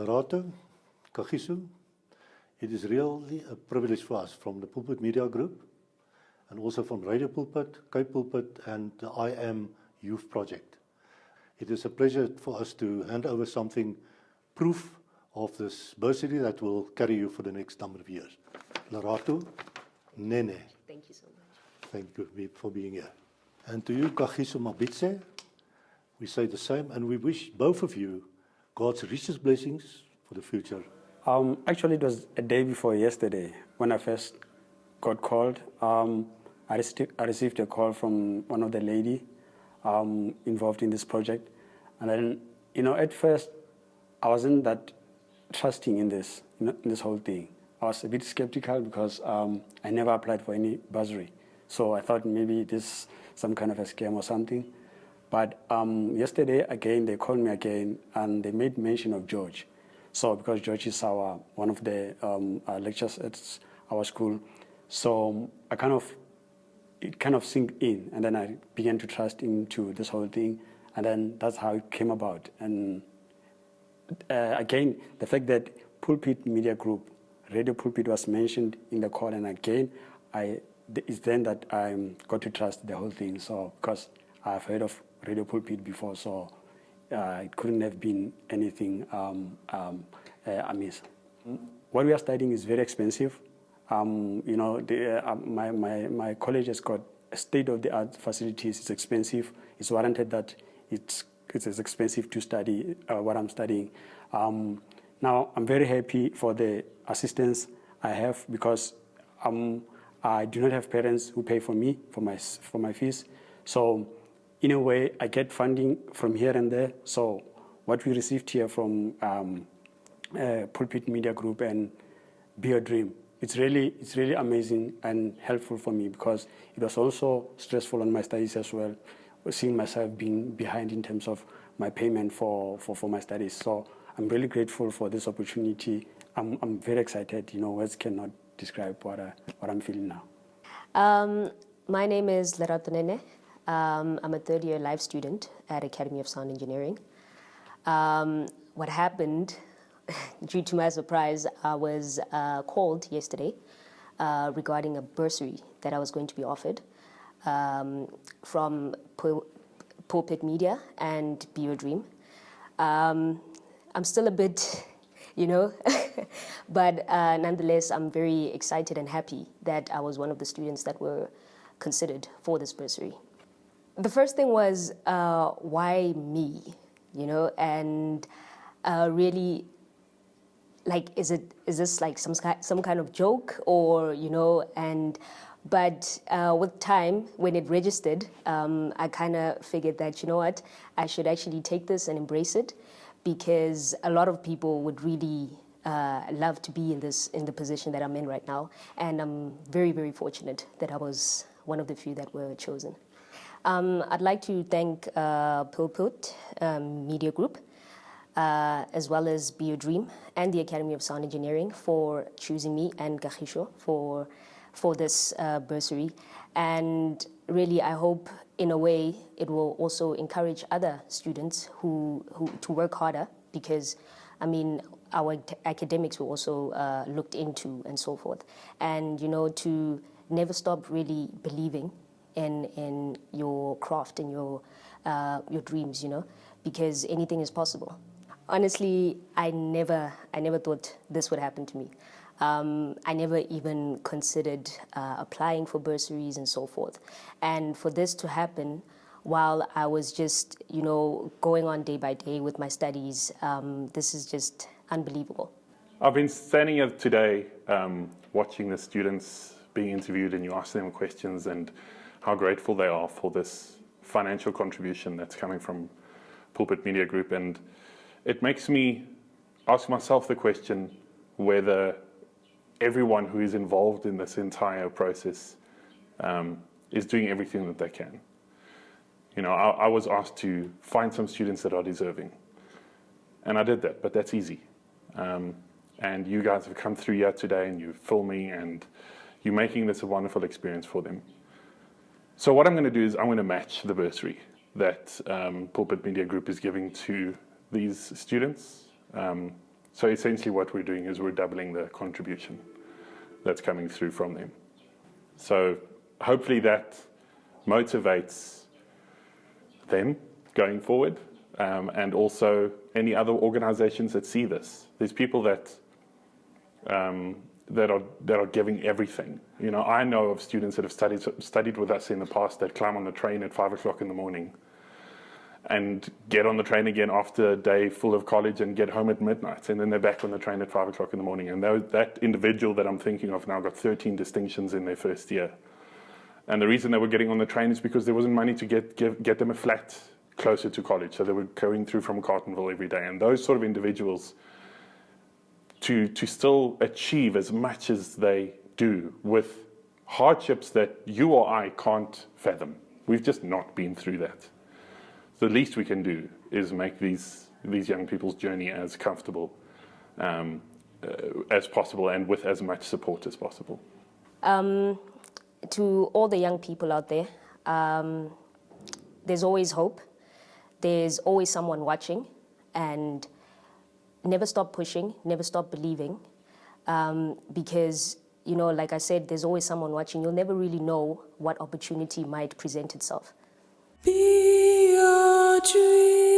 Lerato, Kagiso, it is really a privilege for us from the Pulpit Media Group and also from Radio Pulpit, Cape Pulpit and the I Am Youth Project. It is a pleasure for us to hand over something, proof of this bursary that will carry you for the next number of years. Lerato, Nene. Thank you so much. Thank you for being here. And to you, Kagiso Mabitse, we say the same, and we wish both of you God's richest blessings for the future. Actually, it was a day before yesterday when I first got called. I received a call from one of the lady involved in this project. And then, at first, I wasn't that trusting in this, in this whole thing. I was a bit skeptical because I never applied for any bursary. So I thought maybe this is some kind of a scam or something. But yesterday, again, they called me again, and they made mention of George. So because George is one of the lecturers at our school, so it kind of sinked in, and then I began to trust into this whole thing, and then that's how it came about. And again, the fact that Pulpit Media Group, Radio Pulpit was mentioned in the call, and again, it's then that I got to trust the whole thing. So because I've heard of Radio Pulpit before, so it couldn't have been anything amiss. What we are studying is very expensive. My college has got state-of-the-art facilities. It's expensive. It's warranted that it's expensive to study what I'm studying. Now, I'm very happy for the assistance I have because I do not have parents who pay for me for my fees. So, in a way, I get funding from here and there. So, what we received here from Pulpit Media Group and Be Your Dream, it's really amazing and helpful for me because it was also stressful on my studies as well, seeing myself being behind in terms of my payment for my studies. So I'm really grateful for this opportunity. I'm very excited. Words cannot describe what I'm feeling now. My name is Lerato Nene. I'm a third-year life student at Academy of Sound Engineering. What happened, due to my surprise, I was called yesterday regarding a bursary that I was going to be offered from Pulpit Media and Be Your Dream. I'm still a bit, but nonetheless, I'm very excited and happy that I was one of the students that were considered for this bursary. The first thing was, why me? And really, like, is this like some kind of joke, or but with time, when it registered, I kind of figured that I should actually take this and embrace it, because a lot of people would really love to be in the position that I'm in right now, and I'm very, very fortunate that I was one of the few that were chosen. I'd like to thank Pulpit Media Group, as well as Be Your Dream and the Academy of Sound Engineering for choosing me, and Kagiso for this bursary. And really, I hope in a way it will also encourage other students who to work harder, because our academics were also looked into and so forth, and to never stop really believing in your craft and your dreams, because anything is possible. Honestly, I never thought this would happen to me. I never even considered applying for bursaries and so forth. And for this to happen while I was just, going on day by day with my studies, this is just unbelievable. I've been standing here today watching the students being interviewed, and you ask them questions and how grateful they are for this financial contribution that's coming from Pulpit Media Group. And it makes me ask myself the question whether everyone who is involved in this entire process is doing everything that they can. I was asked to find some students that are deserving, and I did that, but that's easy. And you guys have come through here today, and you're filming, and you're making this a wonderful experience for them. So what I'm going to do is I'm going to match the bursary that Pulpit Media Group is giving to these students. So essentially what we're doing is we're doubling the contribution that's coming through from them. So hopefully that motivates them going forward, and also any other organizations that see this. There's people that are giving everything. You know, I know of students that have studied with us in the past that climb on the train at 5 o'clock in the morning and get on the train again after a day full of college and get home at midnight, and then they're back on the train at 5 o'clock in the morning. And that individual that I'm thinking of now got 13 distinctions in their first year. And the reason they were getting on the train is because there wasn't money to get them a flat closer to college. So they were going through from Cartonville every day. And those sort of individuals, to still achieve as much as they do with hardships that you or I can't fathom. We've just not been through that. The least we can do is make these young people's journey as comfortable as possible and with as much support as possible. To all the young people out there, there's always hope. There's always someone watching, and never stop pushing, never stop believing, because, you know, like I said, there's always someone watching. You'll never really know what opportunity might present itself. Be your dream.